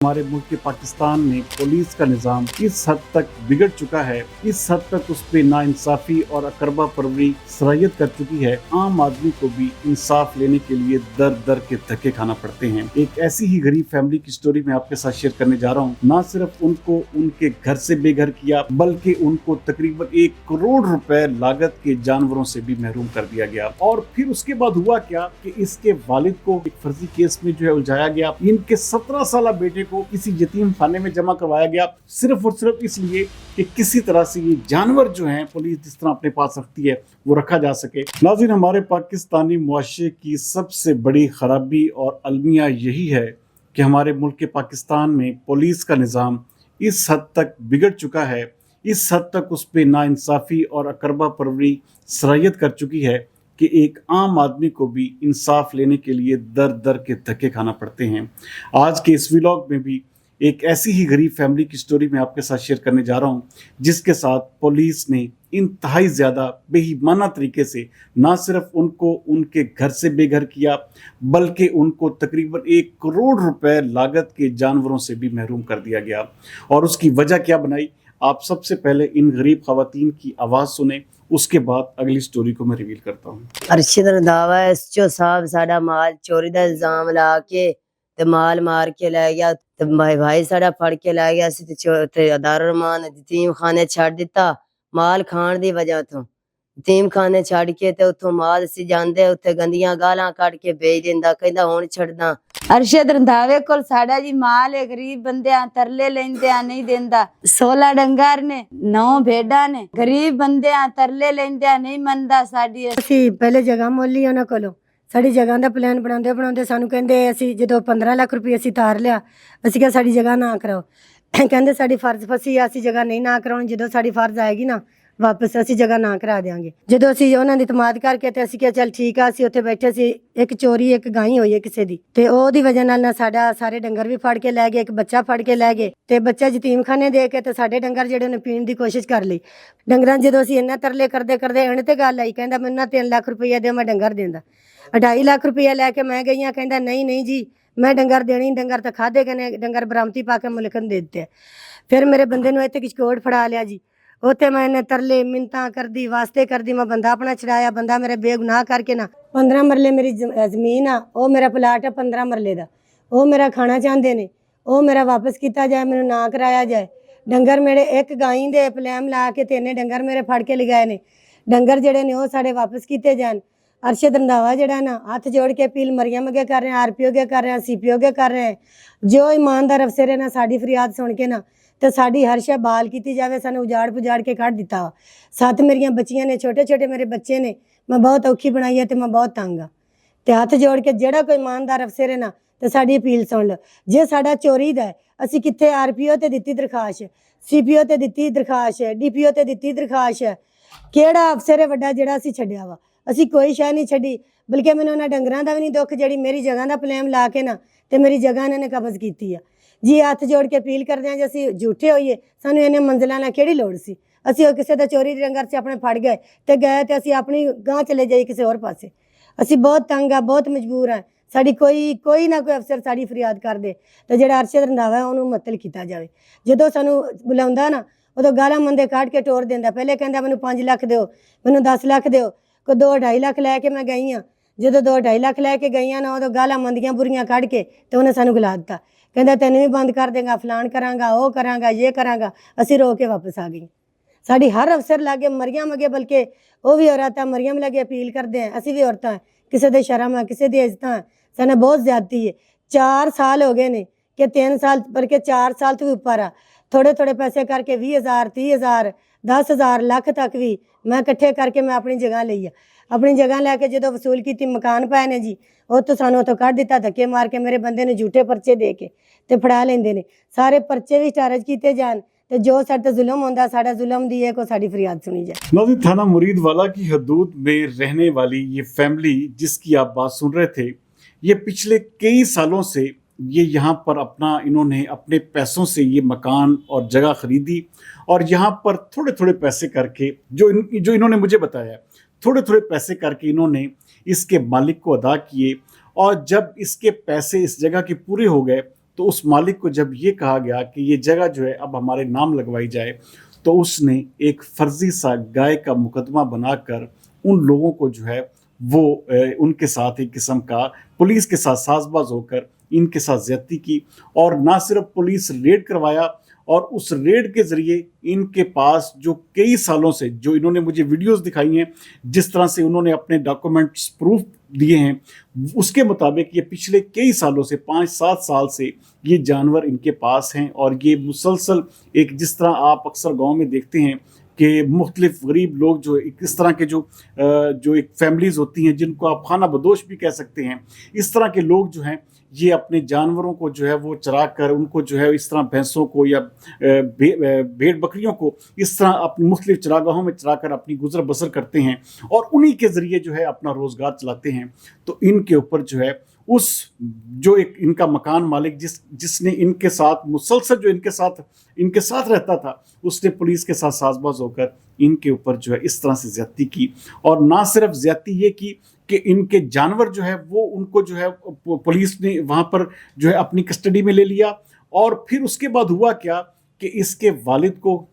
हमारे मुल्क के पाकिस्तान में पुलिस का निज़ाम इस हद तक बिगड़ चुका है, इस हद तक उस पर नाइंसाफ़ी और अकरबा परवरी सराहियत कर चुकी है। आम आदमी को भी इंसाफ लेने के लिए दर दर के धक्के खाना पड़ते हैं। एक ऐसी ही गरीब फैमिली की स्टोरी मैं आपके साथ शेयर करने जा रहा हूँ। ना सिर्फ उनको उनके घर से बेघर किया, बल्कि उनको तकरीबन 1 करोड़ रुपए लागत के जानवरों से भी महरूम कर दिया गया। और फिर उसके बाद हुआ क्या कि इसके वालिद को एक फर्जी केस में जो है उलझाया गया। इनके 17 साल बेटे को किसी यतीम खाने में जमा करवाया गया, सिर्फ और सिर्फ इसलिए कि किसी तरह से ये जानवर जो हैं पुलिस जिस तरह अपने पास रखती है वो रखा जा सके। नाज़रीन, हमारे पाकिस्तानी मुआशरे की सबसे बड़ी खराबी और अलमिया यही है कि हमारे मुल्क के पाकिस्तान में पुलिस का निज़ाम इस हद तक बिगड़ चुका है, इस हद तक उस पर नाइंसाफ़ी और अकरबा परवरी सराहियत कर चुकी है कि एक आम आदमी को भी इंसाफ लेने के लिए दर दर के धक्के खाना पड़ते हैं। आज के इस व्लॉग में भी एक ऐसी ही गरीब फैमिली की स्टोरी मैं आपके साथ शेयर करने जा रहा हूँ, जिसके साथ पुलिस ने इंतहाई ज़्यादा बेईमाना तरीके से ना सिर्फ उनको उनके घर से बेघर किया, बल्कि उनको तकरीबन 1 करोड़ रुपए लागत के जानवरों से भी महरूम कर दिया गया। और उसकी वजह क्या बनाई, आप सबसे पहले इन गरीब खवातीन की आवाज़ सुने, उसके बाद अगली स्टोरी को मैं रिवील करता हूँ। अरशद रंधावा एसओ साहब साडा माल चोरी का इल्जाम ला के ते माल मार के लै गया ते भाई साडा फड़ के लै गया सी ते दारुमान यतीम खाने छड़ दिता माल खाण दी वजह तो यतीम खाने छड़ के ते उथों माल सी जांदे उत्थे गंदियां गालां कट के भेज दिंदा कहंदा हुण छड़दा। अरशद रंधावे कोल साडा जी माल है, गरीब बंदे तरले लेंदे नहीं देंदा। 16 डंगर ने 9 भेड़ा ने, गरीब बंदे तरले लेंदे नहीं मनदा साडी। ਅਸੀਂ ਪਹਿਲੇ ਜਗ੍ਹਾ ਮੋਲੀ ਉਹਨਾਂ ਕੋਲੋਂ ਸਾਡੀ ਜਗ੍ਹਾ ਦਾ ਪਲਾਨ ਬਣਾਉਂਦੇ ਬਣਾਉਂਦੇ ਸਾਨੂੰ ਕਹਿੰਦੇ ਅਸੀਂ ਜਦੋਂ 15 ਲੱਖ ਰੁਪਏ ਅਸੀਂ ਤਾਰ ਲਿਆ, ਅਸੀਂ ਕਿਹਾ ਸਾਡੀ ਜਗ੍ਹਾ ਨਾ ਕਰਾਓ। ਕਹਿੰਦੇ ਸਾਡੀ ਫਰਜ਼ ਫਸੀ ਆ, ਅਸੀਂ ਜਗ੍ਹਾ ਨਹੀਂ ਨਾ ਕਰਾਉਣੀ, ਜਦੋਂ ਸਾਡੀ ਫਰਜ਼ ਆਏਗੀ ਨਾ ਵਾਪਸ ਅਸੀਂ ਜਗ੍ਹਾ ਨਾ ਕਰਾ ਦਿਆਂਗੇ। ਜਦੋਂ ਅਸੀਂ ਉਹਨਾਂ ਦੀ ਇਤਮਾਦ ਕਰਕੇ ਤੇ ਅਸੀਂ ਕਿਹਾ ਚੱਲ ਠੀਕ ਆ, ਅਸੀਂ ਉੱਥੇ ਬੈਠੇ ਸੀ, ਇੱਕ ਚੋਰੀ ਇੱਕ ਗਾਈ ਹੋਈ ਹੈ ਕਿਸੇ ਦੀ ਤੇ ਉਹਦੀ ਵਜ੍ਹਾ ਨਾਲ ਨਾ ਸਾਡਾ ਸਾਰੇ ਡੰਗਰ ਵੀ ਫੜ ਕੇ ਲੈ ਗਏ, ਇੱਕ ਬੱਚਾ ਫੜ ਕੇ ਲੈ ਗਏ ਤੇ ਬੱਚਾ ਯਤੀਮਖਾਨੇ ਦੇ ਕੇ ਤੇ ਸਾਡੇ ਡੰਗਰ ਜਿਹੜੇ ਉਹਨੇ ਪੀਣ ਦੀ ਕੋਸ਼ਿਸ਼ ਕਰ ਲਈ। ਡੰਗਰਾਂ ਜਦੋਂ ਅਸੀਂ ਇੰਨਾ ਤਰਲੇ ਕਰਦੇ ਕਰਦੇ ਐਂਡ ਤੇ ਗੱਲ ਆਈ, ਕਹਿੰਦਾ ਮੈਨੂੰ ਨਾ 3 ਲੱਖ ਰੁਪਈਆ ਦੇ, ਮੈਂ ਡੰਗਰ ਦਿੰਦਾ। 2.5 ਲੱਖ ਰੁਪਈਆ ਲੈ ਕੇ ਮੈਂ ਗਈਆਂ, ਕਹਿੰਦਾ ਨਹੀਂ ਨਹੀਂ ਜੀ ਮੈਂ ਡੰਗਰ ਦੇਣੀ, ਡੰਗਰ ਤਾਂ ਖਾਦੇ ਗਏ ਨੇ, ਡੰਗਰ ਬਰਾਮਤੀ ਪਾ ਕੇ ਮੁਲਕਨ ਦੇ ਦਿੱਤੇ। ਫਿਰ ਮੇਰੇ ਬੰਦੇ ਨੂੰ ਇੱਥੇ ਕਿਸ਼ਕੋਟ ਫੜਾ ਲਿਆ ਜੀ, ਉੱਥੇ ਮੈਂ ਤਰਲੇ ਮਿੰਤਾਂ ਕਰਦੀ ਵਾਸਤੇ ਕਰਦੀ, ਮੈਂ ਬੰਦਾ ਆਪਣਾ ਛਡਾਇਆ। ਬੰਦਾ ਮੇਰੇ ਬੇਗੁਨਾਹ ਕਰਕੇ ਨਾ 15 ਮਰਲੇ ਮੇਰੀ ਜ਼ਮੀਨ ਆ, ਉਹ ਮੇਰਾ ਪਲਾਟ ਆ 15 ਮਰਲੇ ਦਾ, ਉਹ ਮੇਰਾ ਖਾਣਾ ਚਾਹੁੰਦੇ ਨੇ, ਉਹ ਮੇਰਾ ਵਾਪਸ ਕੀਤਾ ਜਾਏ, ਮੈਨੂੰ ਨਾ ਕਰਾਇਆ ਜਾਏ। ਡੰਗਰ ਮੇਰੇ ਇੱਕ ਗਾਈ ਦੇ ਪਲੈਮ ਲਾ ਕੇ 3 ਡੰਗਰ ਮੇਰੇ ਫੜ ਕੇ ਲਗਾਏ ਨੇ, ਡੰਗਰ ਜਿਹੜੇ ਨੇ ਉਹ ਸਾਡੇ ਵਾਪਸ ਕੀਤੇ ਜਾਣ। अरशद रंधावा जड़ा ना हाथ जोड़ के अपील मरियम अगे कर रहे हैं, RPO अगे कर रहे हैं, CPO अगे कर रहे हैं। जो ईमानदार अफसर है ना साड़ी फरियाद सुन के ना तो साड़ी हर शय बहाल की जाए। सानू उजाड़ पुजाड़ के कट दिता। 7 मेरिया बच्चियां ने, छोटे छोटे मेरे बच्चे ने, मैं बहुत औखी बनाई है तो मैं बहुत तंग हाँ। तो हाथ जोड़ के जड़ा कोई ईमानदार अफसर है ना तो साड़ी अपील सुन लो। जे साडा चोरी दा असी कित्थे RPO ते दित्ती दरखास्त, CPO ते दित्ती दरखास्त, DPO ते दित्ती दरखास्त, केड़ा अफसर है वड्डा जेड़ा असी छड्डिया वा? ਅਸੀਂ ਕੋਈ ਸ਼ੈ ਨਹੀਂ ਛੱਡੀ, ਬਲਕਿ ਮੈਨੂੰ ਉਹਨਾਂ ਡੰਗਰਾਂ ਦਾ ਵੀ ਨਹੀਂ ਦੁੱਖ ਜਿਹੜੀ ਮੇਰੀ ਜਗ੍ਹਾ ਦਾ ਪਲੇਮ ਲਾ ਕੇ ਨਾ ਤੇ ਮੇਰੀ ਜਗ੍ਹਾ ਇਹਨਾਂ ਨੇ ਕਬਜ਼ ਕੀਤੀ ਆ ਜੀ। ਹੱਥ ਜੋੜ ਕੇ ਅਪੀਲ ਕਰਦੇ ਹਾਂ, ਜੇ ਅਸੀਂ ਝੂਠੇ ਹੋਈਏ ਸਾਨੂੰ ਇਹਨੇ ਮੰਜ਼ਲਾਂ ਨਾਲ ਕਿਹੜੀ ਲੋੜ ਸੀ? ਅਸੀਂ ਉਹ ਕਿਸੇ ਦਾ ਚੋਰੀ ਦੇ ਡੰਗਰ 'ਚ ਆਪਣੇ ਫੜ ਗਏ ਤੇ ਅਸੀਂ ਆਪਣੀ ਗਾਂ ਚਲੇ ਜਾਈ ਕਿਸੇ ਹੋਰ ਪਾਸੇ। ਅਸੀਂ ਬਹੁਤ ਤੰਗ ਆ, ਬਹੁਤ ਮਜਬੂਰ ਆ। ਸਾਡੀ ਕੋਈ ਨਾ ਕੋਈ ਅਫਸਰ ਸਾਡੀ ਫਰਿਆਦ ਕਰਦੇ ਤੇ ਜਿਹੜਾ ਅਰਸ਼ਦ ਰੰਧਾਵਾ ਉਹਨੂੰ ਮੁਅੱਤਲ ਕੀਤਾ ਜਾਵੇ। ਜਦੋਂ ਸਾਨੂੰ ਬੁਲਾਉਂਦਾ ਨਾ ਉਦੋਂ ਗਾਲਾਂ ਮੰਦੇ ਕੱਢ ਕੇ ਟੋਰ ਦਿੰਦਾ। ਪਹਿਲੇ ਕਹਿੰਦਾ ਮੈਨੂੰ 5 ਲੱਖ ਦਿਓ, ਮੈਨੂੰ 10 ਲੱਖ ਦਿਓ, को 2-2.5 ਲੱਖ ਲੈ ਕੇ ਮੈਂ ਗਈ ਹਾਂ। ਜਦੋਂ 2-2.5 ਲੱਖ ਲੈ ਕੇ ਗਈਆਂ ਨਾ ਉਦੋਂ ਗਾਲਾਂ ਮੰਦੀਆਂ ਬੁਰੀਆਂ ਕੱਢ ਕੇ ਤੇ ਉਹਨੇ ਸਾਨੂੰ ਗਲਾ ਦਿੱਤਾ। ਕਹਿੰਦਾ ਤੈਨੂੰ ਵੀ ਬੰਦ ਕਰ ਦੇਗਾ, ਫਲਾਣ ਕਰਾਂਗਾ, ਉਹ ਕਰਾਂਗਾ, ਇਹ ਕਰਾਂਗਾ। ਅਸੀਂ ਰੋ ਕੇ ਵਾਪਸ ਆ ਗਏ। ਸਾਡੀ ਹਰ ਅਫਸਰ ਲਾਗੇ ਮਰੀਮ ਅਗੇ, ਬਲਕਿ ਉਹ ਵੀ ਔਰਤਾਂ ਮਰੀਮ ਲਾਗੇ ਅਪੀਲ ਕਰਦੇ ਆ। ਅਸੀਂ ਵੀ ਔਰਤਾਂ, ਕਿਸੇ ਦੇ ਸ਼ਰਮ ਹੈ, ਕਿਸੇ ਦੀ ਇੱਜ਼ਤਾਂ, ਸਾਨੂੰ ਬਹੁਤ ਜ਼ਿਆਦਤੀ ਹੈ। 4 ਸਾਲ ਹੋ ਗਏ ਨੇ ਕਿ 3 ਸਾਲ ਬਲਕਿ 4 ਸਾਲ ਤੋਂ ਵੀ ਉੱਪਰ ਆ। ਥੋੜੇ ਥੋੜੇ ਪੈਸੇ ਕਰਕੇ 20,000 30,000 10,000 ਲੱਖ ਤੱਕ ਵੀ ਮੈਂ ਇਕੱਠੇ ਕਰਕੇ ਮੈਂ ਆਪਣੀ ਜਗ੍ਹਾ ਲਈ ਆ। ਆਪਣੀ ਜਗ੍ਹਾ ਲੈ ਕੇ ਜਦੋਂ ਵਸੂਲ ਕੀਤੀ, ਮਕਾਨ ਪਾਏ ਨੇ ਜੀ, ਉਹ ਤੋਂ ਸਾਨੂੰ ਉੱਥੋਂ ਕੱਢ ਦਿੱਤਾ। ਧੱਕੇ ਮਾਰ ਕੇ ਮੇਰੇ ਬੰਦੇ ਨੂੰ ਝੂਠੇ ਪਰਚੇ ਦੇ ਕੇ ਤੇ ਫੜਾ ਲੈਂਦੇ ਨੇ। ਸਾਰੇ ਪਰਚੇ ਵੀ ਸਟਾਰਜ ਕੀਤੇ ਜਾਣ ਤੇ ਜੋ ਸਾਡੇ ਤੇ जुल्म होता साडा जुल्म दी है को साडी फरियाद सुनी जाए। नाज़रीन, थाना मुरीदवाला की हदूद में रहने वाली ये फैमिली जिसकी आप बात सुन रहे थे, ये पिछले कई सालों से ये यहाँ पर इन्होंने अपने पैसों से ये मकान और जगह खरीदी और यहाँ पर थोड़े थोड़े पैसे करके जो इन्होंने मुझे बताया, थोड़े थोड़े पैसे करके इन्होंने इसके मालिक को अदा किए। और जब इसके पैसे इस जगह के पूरे हो गए तो उस मालिक को जब ये कहा गया कि ये जगह जो है अब हमारे नाम लगवाई जाए, तो उसने एक फर्जी सा गाय का मुकदमा बनाकर उन लोगों को जो है वो उनके साथ एक किस्म का पुलिस के साथ साजबाज होकर इनके साथ ज्यादती की। और ना सिर्फ पुलिस रेड करवाया, और उस रेड के जरिए इनके पास जो कई सालों से, जो इन्होंने मुझे वीडियोस दिखाई हैं, जिस तरह से उन्होंने अपने डॉक्यूमेंट्स प्रूफ दिए हैं, उसके मुताबिक ये पिछले कई सालों से 5-7 साल से ये जानवर इनके पास हैं। और ये मुसलसल एक, जिस तरह आप अक्सर गांव में देखते हैं कि मुख्तलिफ गरीब लोग जो इस तरह के जो एक फैमिलीज़ होती हैं जिनको आप खाना बदोश भी कह सकते हैं, इस तरह के लोग जो हैं ये अपने जानवरों को जो है वो चरा कर, उनको जो है इस तरह भैंसों को या भेड़ बकरियों को इस तरह अपनी मुख्तलिफ चरागाहों में चरा कर अपनी गुजर बसर करते हैं और उन्हीं के ज़रिए जो है अपना रोज़गार चलाते हैं। तो इनके ऊपर जो है उस जो एक इनका मकान मालिक जिसने इनके साथ मुसलसल जो इनके साथ रहता था, उसने पुलिस के साथ साजबाज होकर इनके ऊपर जो है इस तरह से ज्यादती की। और ना सिर्फ ज्यादती ये की कि इनके जानवर जो है वो उनको जो है पुलिस ने वहाँ पर जो है अपनी कस्टडी में ले लिया। और फिर उसके बाद हुआ क्या कि इसके वालिद को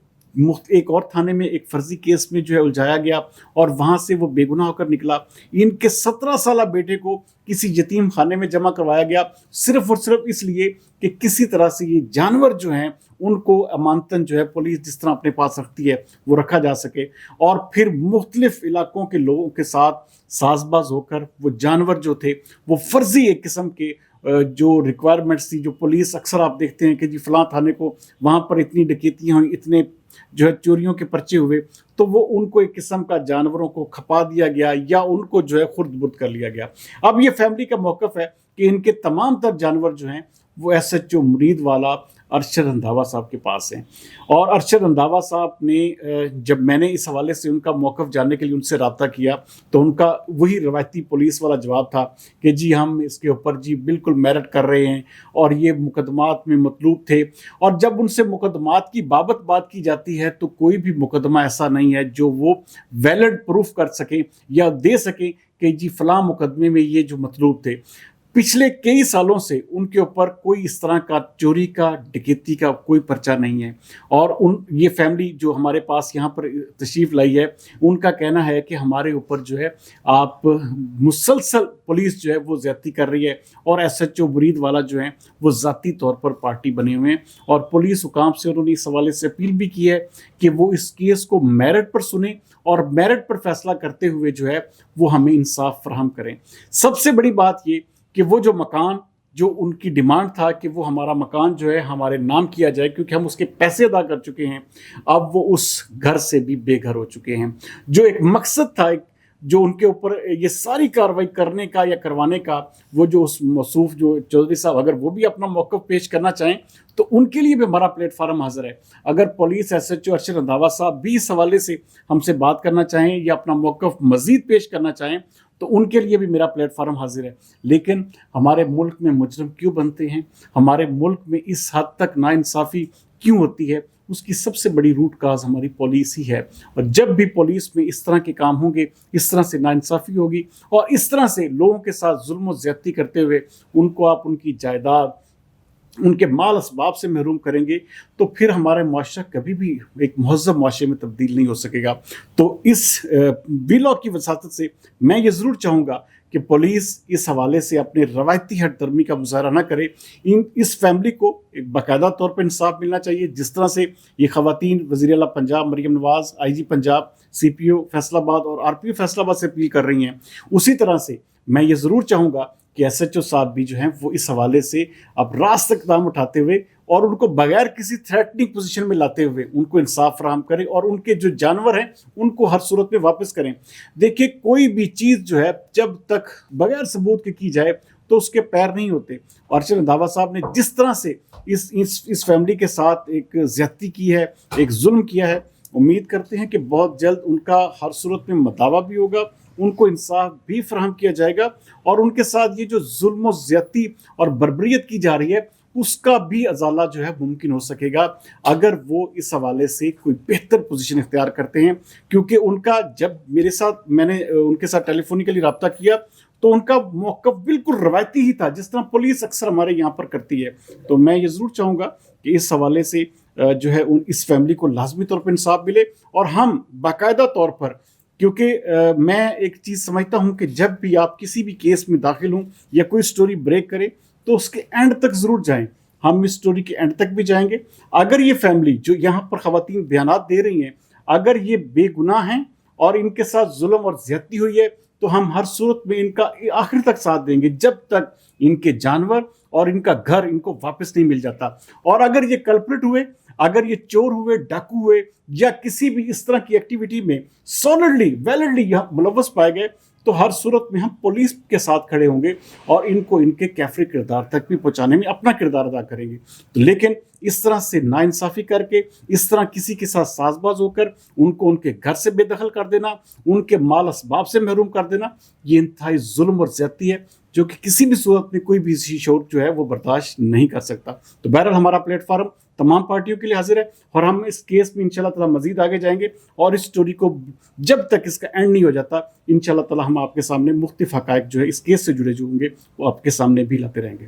एक और थाने में एक फर्जी केस में जो है उलझाया गया और वहाँ से वो बेगुनाह होकर निकला। इनके 17 साल बेटे को किसी यतीम खाने में जमा करवाया गया, सिर्फ और सिर्फ इसलिए कि किसी तरह से ये जानवर जो हैं उनको अमानतन जो है पुलिस जिस तरह अपने पास रखती है वो रखा जा सके। और फिर मुख्तलिफ इलाकों के लोगों के साथ साजबाज होकर वो जानवर जो थे वो फर्जी एक किस्म के जो रिक्वायरमेंट्स थी, जो पुलिस अक्सर आप देखते हैं कि जी फलां थाने को वहाँ पर इतनी डकैतियाँ हुई, इतने जो है चोरियों के पर्चे हुए, तो वो उनको एक किस्म का जानवरों को खपा दिया गया या उनको जो है खुर्द बुर्द कर लिया गया। अब ये फैमिली का मौक़िफ़ है कि इनके तमाम तर जानवर जो हैं वो SHO मुरीद वाला अरशद रंधावा साहब के पास हैं। और अरशद रंधावा साहब ने जब मैंने इस हवाले से उनका मौक़िफ़ जानने के लिए उनसे रब्ता किया तो उनका वही रवायती पुलिस वाला जवाब था कि जी हम इसके ऊपर जी बिल्कुल मेरिट कर रहे हैं और ये मुकदमात में मतलूब थे। और जब उनसे मुकदमात की बात की जाती है तो कोई भी मुकदमा ऐसा नहीं है जो वो वैलिड प्रूफ कर सकें या दे सकें कि जी फ़लाँ मुकदमे में ये जो मतलूब थे। पिछले कई सालों से उनके ऊपर कोई इस तरह का चोरी का, डकैती का कोई पर्चा नहीं है। और ये फैमिली जो हमारे पास यहाँ पर तशरीफ़ लाई है, उनका कहना है कि हमारे ऊपर जो है आप मुसलसल पुलिस जो है वो ज़्यादती कर रही है और SHO मुरीद वाला जो है वो ज़ाती तौर पर पार्टी बने हुए हैं। और पुलिस हुकाम से उन्होंने इस हवाले से अपील भी की है कि वो इस केस को मेरिट पर सुने और मेरिट पर फैसला करते हुए जो है वो हमें इंसाफ फराहम करें। सबसे बड़ी बात ये कि वो जो मकान, जो उनकी डिमांड था कि वो हमारा मकान जो है हमारे नाम किया जाए क्योंकि हम उसके पैसे अदा कर चुके हैं, अब वो उस घर से भी बेघर हो चुके हैं। जो एक मकसद था, जो उनके ऊपर ये सारी कार्रवाई करने का या करवाने का, वो जो उस मौसूफ जो चौधरी साहब अगर वो भी अपना मौक़िफ़ पेश करना चाहें तो उनके लिए भी हमारा प्लेटफार्म हाजिर है। अगर पुलिस SHO अरशद रंधावा साहब भी इस हवाले से हमसे बात करना चाहें या अपना मौक़िफ़ मज़ीद पेश करना चाहें तो उनके लिए भी मेरा प्लेटफार्म हाजिर है। लेकिन हमारे मुल्क में मुजरिम क्यों बनते हैं, हमारे मुल्क में इस हद तक नाइंसाफ़ी क्यों होती है, उसकी सबसे बड़ी रूट काज हमारी पुलिस ही है। और जब भी पुलिस में इस तरह के काम होंगे, इस तरह से नाइंसाफ़ी होगी और इस तरह से लोगों के साथ जुल्म और ज़्यादती करते हुए उनको आप उनकी जायदाद, उनके माल असबाब से महरूम करेंगे, तो फिर हमारा मुआशरा कभी भी एक महज़ब मुआशरे में तब्दील नहीं हो सकेगा। तो इस बिल की वसातत से मैं ये ज़रूर चाहूँगा कि पुलिस इस हवाले से अपने रवायती हट दर्मी का मुजाहरा ना करे। इस फैमिली को एक बाकायदा तौर पर इंसाफ मिलना चाहिए। जिस तरह से ये ख़वातीन वज़ीर आला पंजाब मरियम नवाज़, IG पंजाब, CPO फैसलाबाद और RPO फैसलाबाद से अपील कर रही हैं, उसी तरह से मैं ये ज़रूर चाहूँगा कि SHO साहब भी जो हैं वो इस हवाले से अब रास्त इक़दाम उठाते हुए और उनको बगैर किसी थ्रेटनिंग पोजीशन में लाते हुए उनको इंसाफ फराहम करें और उनके जो जानवर हैं उनको हर सूरत में वापस करें। देखिए, कोई भी चीज़ जो है जब तक बगैर सबूत के की जाए तो उसके पैर नहीं होते। और अरशद रंधावा साहब ने जिस तरह से इस फैमिली के साथ एक ज़्यादती की है, एक जुल्म किया है, उम्मीद करते हैं कि बहुत जल्द उनका हर सूरत में मदावा भी होगा, उनको इंसाफ भी फराहम किया जाएगा और उनके साथ ये जो जुल्म और ज़्यादती और बर्बरियत की जा रही है उसका भी अजाला जो है मुमकिन हो सकेगा अगर वो इस हवाले से कोई बेहतर पोजीशन इख्तियार करते हैं। क्योंकि उनका जब मैंने उनके साथ टेलीफोनिकली रब्ता किया تو ان کا موقف بالکل روایتی ہی تھا جس طرح پولیس اکثر ہمارے یہاں پر کرتی ہے. تو میں یہ ضرور چاہوں گا کہ اس حوالے سے جو ہے اس فیملی کو لازمی طور پر انصاف ملے, اور ہم باقاعدہ طور پر, کیونکہ میں ایک چیز سمجھتا ہوں کہ جب بھی آپ کسی بھی کیس میں داخل ہوں یا کوئی سٹوری بریک کریں تو اس کے اینڈ تک ضرور جائیں. ہم اس سٹوری کے اینڈ تک بھی جائیں گے. اگر یہ فیملی جو یہاں پر خواتین بیانات دے رہی ہیں اگر یہ بے گناہ ہیں اور ان کے ساتھ ظلم اور زیادتی ہوئی ہے تو ہم ہر صورت میں ان کا آخر تک ساتھ دیں گے جب تک ان کے جانور اور ان کا گھر ان کو واپس نہیں مل جاتا. اور اگر یہ کلپریٹ ہوئے, اگر یہ چور ہوئے, ڈاکو ہوئے, یا کسی بھی اس طرح کی ایکٹیویٹی میں سالڈلی ویلڈلی یہاں ملوث پائے گئے تو ہر صورت میں ہم پولیس کے ساتھ کھڑے ہوں گے اور ان کو ان کے کیفری کردار تک بھی پہنچانے میں اپنا کردار ادا کریں گے. لیکن اس طرح سے ناانصافی کر کے, اس طرح کسی کے ساتھ ساز باز ہو کر ان کو ان کے گھر سے بے دخل کر دینا, ان کے مال اسباب سے محروم کر دینا, یہ انتہائی ظلم اور زیادتی ہے جو کہ کسی بھی صورت میں کوئی بھی شعور جو ہے وہ برداشت نہیں کر سکتا. تو بہرحال ہمارا پلیٹ فارم تمام پارٹیوں کے لیے حاضر ہے اور ہم اس کیس میں انشاءاللہ تعالی مزید آگے جائیں گے اور اس سٹوری کو جب تک اس کا اینڈ نہیں ہو جاتا انشاءاللہ تعالی ہم آپ کے سامنے مختلف حقائق جو ہے اس کیس سے جڑے جو ہوں گے وہ آپ کے سامنے بھی لاتے رہیں گے.